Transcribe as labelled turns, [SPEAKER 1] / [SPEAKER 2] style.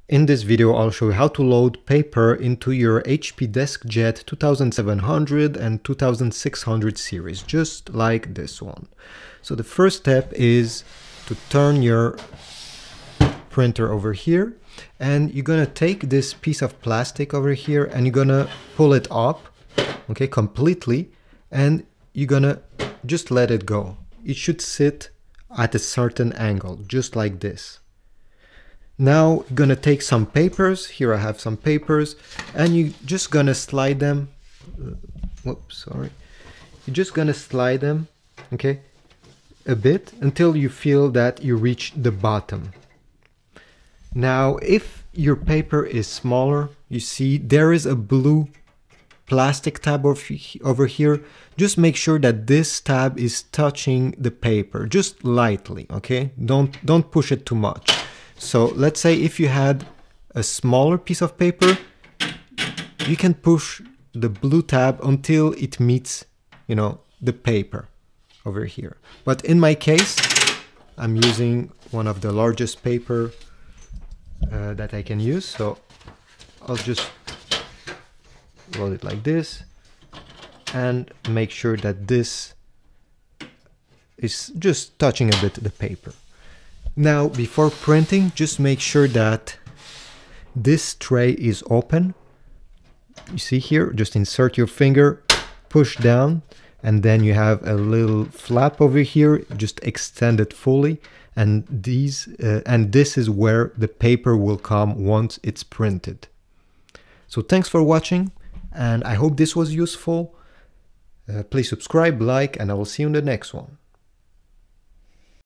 [SPEAKER 1] In this video, I'll show you how to load paper into your HP Deskjet 2700 and 2600 series, just like this one. So the first step is to turn your printer over here, and you're gonna take this piece of plastic over here and you're gonna pull it up, okay, completely, and you're gonna just let it go. It should sit at a certain angle, just like this. Now you're gonna take some papers. Here I have some papers, and you're just gonna slide them. Whoops, sorry. You're just gonna slide them, okay, a bit until you feel that you reach the bottom. Now, if your paper is smaller, you see there is a blue plastic tab over here. Just make sure that this tab is touching the paper, just lightly, okay? Don't push it too much. So let's say if you had a smaller piece of paper, you can push the blue tab until it meets, the paper over here. But in my case, I'm using one of the largest paper that I can use. So I'll just roll it like this and make sure that this is just touching a bit the paper. Now, before printing, just make sure that this tray is open. You see here, just insert your finger, push down, and then you have a little flap over here, just extend it fully, and this is where the paper will come once it's printed. So thanks for watching, and I hope this was useful. Please subscribe, like, and I will see you in the next one.